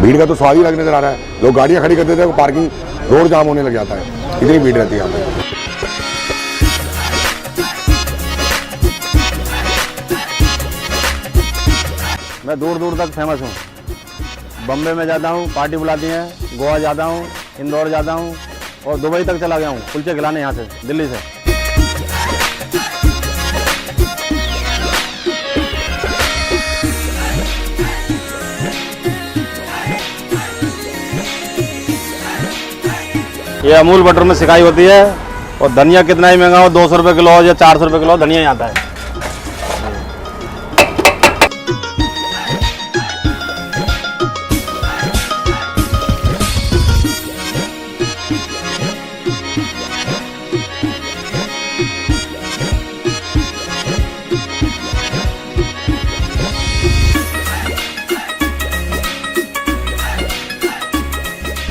भीड़ का तो स्वाद ही अलग नजर आ रहा है। लोग गाड़ियां खड़ी कर देते हैं, पार्किंग रोड जाम होने लग जाता है, इतनी भीड़ रहती है यहाँ पे। मैं दूर दूर तक फेमस हूँ। बम्बे में जाता हूँ, पार्टी बुलाती हैं, गोवा जाता हूँ, इंदौर जाता हूँ और दुबई तक चला गया हूँ कुलचे खिलाने यहाँ से, दिल्ली से। ये अमूल बटर में सिकाई होती है और धनिया कितना ही महंगा हो, 200 रुपये किलो या 400 रुपये किलो धनिया ही आता है।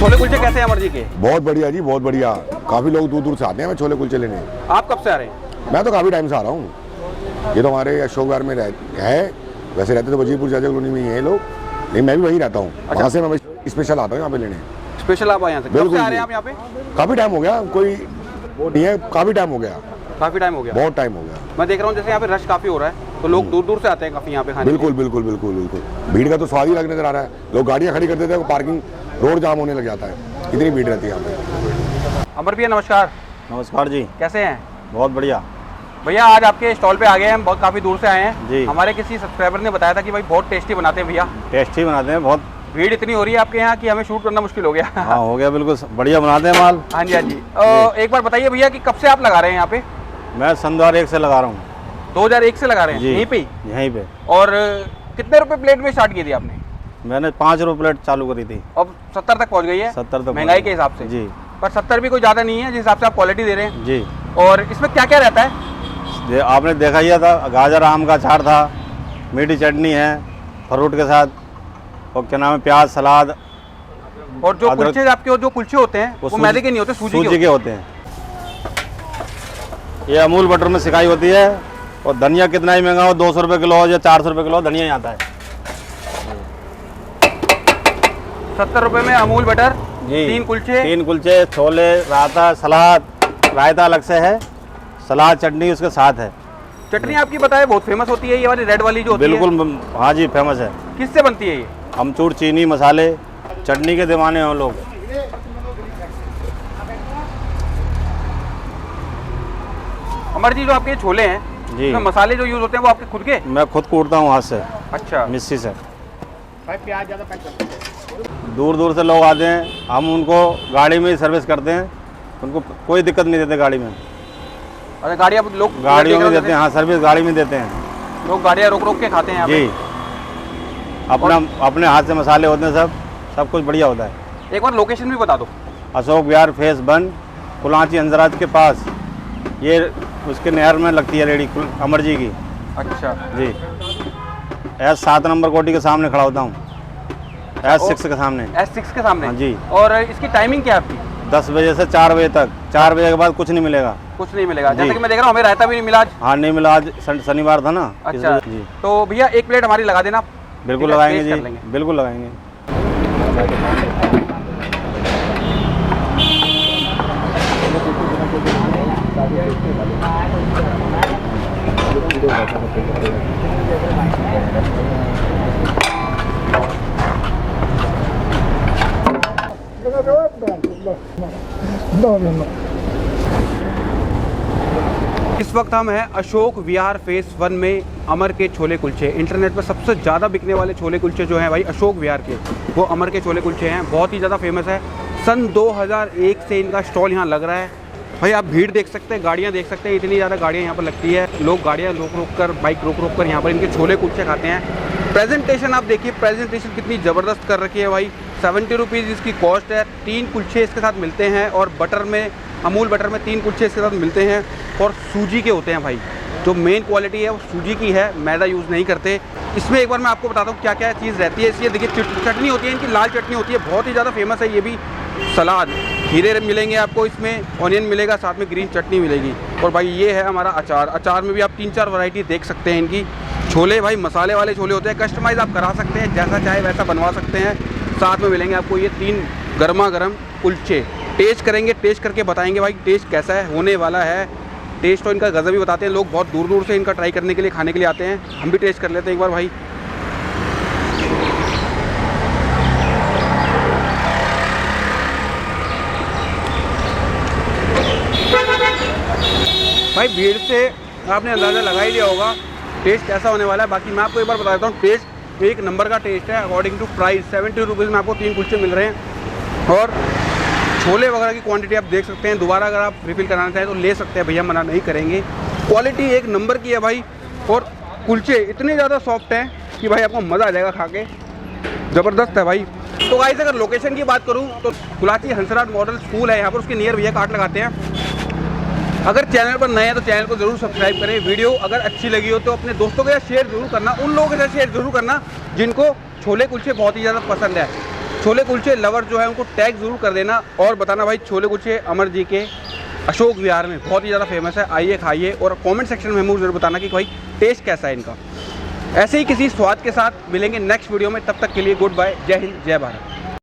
छोले कुलचे कैसे हैं अमर जी के? बहुत बढ़िया जी, बहुत बढ़िया। काफी लोग दूर दूर से आते हैं छोले कुलचे लेने। आप कब से आ रहे हैं? मैं तो काफी टाइम से आ रहा हूँ। ये तो हमारे अशोक विहार में है, वैसे रहते तो वजीरपुर जाजा कॉलोनी में ही है लोग, लेकिन मैं भी वहीं रहता हूँ। वहाँ से मैं स्पेशल आता हूँ यहाँ पे लेने। स्पेशल आप यहाँ से कब से आ रहे हैं आप यहाँ पे? काफी टाइम हो गया, कोई वो नहीं है, काफी टाइम हो गया। काफी टाइम हो गया, बहुत टाइम हो गया। मैं देख रहा हूँ जैसे यहाँ पे रश काफी हो रहा है, तो लोग दूर दूर से आते हैं काफी यहाँ पे खाने। बिल्कुल बिल्कुल बिल्कुल बिल्कुल, भीड़ का तो स्वाद ही अलग नजर आ रहा है। लोग गाड़ियां खड़ी कर देते हैं, पार्किंग रोड जाम होने लग जाता है, इतनी भीड़ रहती है यहाँ पे। अमर भैया नमस्कार। नमस्कार जी। कैसे हैं? बहुत बढ़िया भैया आज आपके स्टॉल पे आ गए हैं, बहुत काफी दूर से आए हैं जी। हमारे किसी सब्सक्राइबर ने बताया था कि भाई बहुत टेस्टी बनाते हैं भैया। टेस्टी बनाते हैं, बहुत भीड़ इतनी हो रही है आपके यहाँ कि हमें शूट करना मुश्किल हो गया। हाँ हो गया, बिल्कुल बढ़िया बनाते हैं माल। हाँ जी हाँ जी। एक बार बताइए भैया कि कब से आप लगा रहे हैं यहाँ पे? मैं सन 2001 से लगा रहा हूँ। 2001 से लगा रहे हैं जी। यहीं पे? यहीं पे। और कितने रुपए प्लेट में स्टार्ट की थी आपने? मैंने 5 रुपये प्लेट चालू करी थी, अब 70 तक पहुँच गई है 70 तक महंगाई के हिसाब से जी। पर 70 भी कोई ज़्यादा नहीं है जिस हिसाब से आप क्वालिटी दे रहे हैं। जी। और इसमें क्या क्या रहता है? आपने देखा ही था, गाजर आम का अचार था, मीठी चटनी है फ्रूट के साथ, और क्या नाम है, प्याज सलाद। और जो कुलचे आपके जो कुलचे होते हैं वो मैदे के नहीं होते, सूजी के होते हैं। ये अमूल बटर में सिकाई होती है और धनिया कितना ही महंगा हो, 200 रुपये किलो या 400 रुपये किलो धनिया ही आता है। 70 रुपए में अमूल बटर, जी। 3 कुलचे, 3 कुलचे, छोले, रायता, सलाद। रायता अलग से है, सलाद चटनी उसके साथ है। चटनी आपकी बताए बहुत फेमस होती है, ये वाली रेड वाली जो होती है। बिल्कुल हाँ जी, फेमस है। किससे बनती है ये? अमचूर, चीनी, मसाले, चटनी के दीवाने हैं लोग। अमर जी जो आपके छोले हैं जी, इसमें मसाले जो यूज होते हैं वो आपके खुद के? मैं खुद कूटता हूँ हाथ से, अच्छा। मिक्सी से। दूर दूर से लोग आते हैं, हम उनको गाड़ी में ही सर्विस करते हैं, उनको कोई दिक्कत नहीं देते गाड़ी में। अरे गाड़ी आप लोग गाड़ियों में देते हैं, हाँ सर्विस गाड़ी में देते हैं। लोग गाड़ियाँ रोक रोक के खाते हैं यहाँ जी, अपने हाथ से मसाले होते हैं, सब कुछ बढ़िया होता है। पे। एक बार लोकेशन भी बता दो। अशोक विहार फेस 1, कुलाची अंजराज के पास, ये उसके नहर में लगती है रेडी अमर जी की। अच्छा जी। S7 नंबर कोठी के सामने खड़ा होता हूँ, S6 के सामने। S6 के सामने? हाँ जी। और इसकी टाइमिंग क्या है आपकी? 10 बजे से 4 बजे तक। 4 बजे के बाद कुछ नहीं मिलेगा। कुछ नहीं मिलेगा? जैसे कि मैं देख रहा हूँ हमें रायता भी नहीं मिला आज। हाँ नहीं मिला, आज शनिवार था ना। अच्छा जी। तो भैया 1 प्लेट हमारी लगा देना। बिल्कुल लगाएंगे जी, बिल्कुल लगाएंगे। इस वक्त हम हैं अशोक विहार फेस 1 में अमर के छोले कुलचे। इंटरनेट पर सबसे ज़्यादा बिकने वाले छोले कुलचे जो हैं भाई अशोक विहार के, वो अमर के छोले कुलचे हैं। बहुत ही ज़्यादा फेमस है। सन 2001 से इनका स्टॉल यहाँ लग रहा है। भाई आप भीड़ देख सकते हैं, गाड़ियाँ देख सकते हैं, इतनी ज़्यादा गाड़ियाँ यहाँ पर लगती है। लोग गाड़ियाँ रोक रोक कर, बाइक रोक रोक कर यहाँ पर इनके छोले कुलचे खाते हैं। प्रेजेंटेशन आप देखिए, प्रेजेंटेशन कितनी ज़बरदस्त कर रखी है भाई। 70 रुपीज़ इसकी कॉस्ट है। 3 कुलचे इसके साथ मिलते हैं और बटर में, अमूल बटर में 3 कुलचे इसके साथ मिलते हैं और सूजी के होते हैं भाई। जो मेन क्वालिटी है वो सूजी की है, मैदा यूज़ नहीं करते। इसमें एक बार मैं आपको बताता हूँ क्या क्या चीज़ रहती है। इसलिए देखिए चटनी होती है, इनकी लाल चटनी होती है, बहुत ही ज़्यादा फेमस है ये भी। सलाद, खीरे मिलेंगे आपको इसमें, ऑनियन मिलेगा, साथ में ग्रीन चटनी मिलेगी। और भाई ये है हमारा अचार। अचार में भी आप 3-4 वैरायटी देख सकते हैं इनकी। छोले भाई मसाले वाले छोले होते हैं, कस्टमाइज़ आप करा सकते हैं, जैसा चाहे वैसा बनवा सकते हैं। साथ में मिलेंगे आपको ये 3 गर्मा गर्म कुलचे। टेस्ट करेंगे, टेस्ट करके बताएंगे भाई टेस्ट कैसा है, होने वाला है। टेस्ट तो इनका गज़ब ही बताते हैं लोग, बहुत दूर दूर से इनका ट्राई करने के लिए, खाने के लिए आते हैं। हम भी टेस्ट कर लेते हैं एक बार भाई। भाई भीड़ से आपने अंदाज़ा लगा ही लिया होगा टेस्ट कैसा होने वाला है। बाकी मैं आपको एक बार बता देता हूँ, टेस्ट एक नंबर का टेस्ट है। अकॉर्डिंग टू प्राइस 70 रुपीज़ में आपको 3 कुलचे मिल रहे हैं। और छोले वगैरह की क्वांटिटी आप देख सकते हैं। दोबारा अगर आप रिफ़िल कराना चाहें तो ले सकते हैं भैया, मना नहीं करेंगे। क्वालिटी एक नंबर की है भाई, और कुलचे इतने ज़्यादा सॉफ्ट हैं कि भाई आपको मज़ा आ जाएगा खा के, ज़बरदस्त है भाई। तो गाइस अगर लोकेशन की बात करूँ तो कुलाची हंसराज मॉडल स्कूल है यहाँ पर, उसके नियर भैया कार्ड लगाते हैं। अगर चैनल पर नए हैं तो चैनल को ज़रूर सब्सक्राइब करें। वीडियो अगर अच्छी लगी हो तो अपने दोस्तों के साथ शेयर ज़रूर करना, उन लोगों के साथ शेयर ज़रूर करना जिनको छोले कुलचे बहुत ही ज़्यादा पसंद है। छोले कुलचे लवर जो है उनको टैग ज़रूर कर देना और बताना भाई छोले कुलचे अमर जी के अशोक विहार में बहुत ही ज़्यादा फेमस है, आइए खाइए। और कमेंट सेक्शन में मुझे ज़रूर बताना कि भाई टेस्ट कैसा है इनका। ऐसे ही किसी स्वाद के साथ मिलेंगे नेक्स्ट वीडियो में, तब तक के लिए गुड बाय, जय हिंद, जय भारत।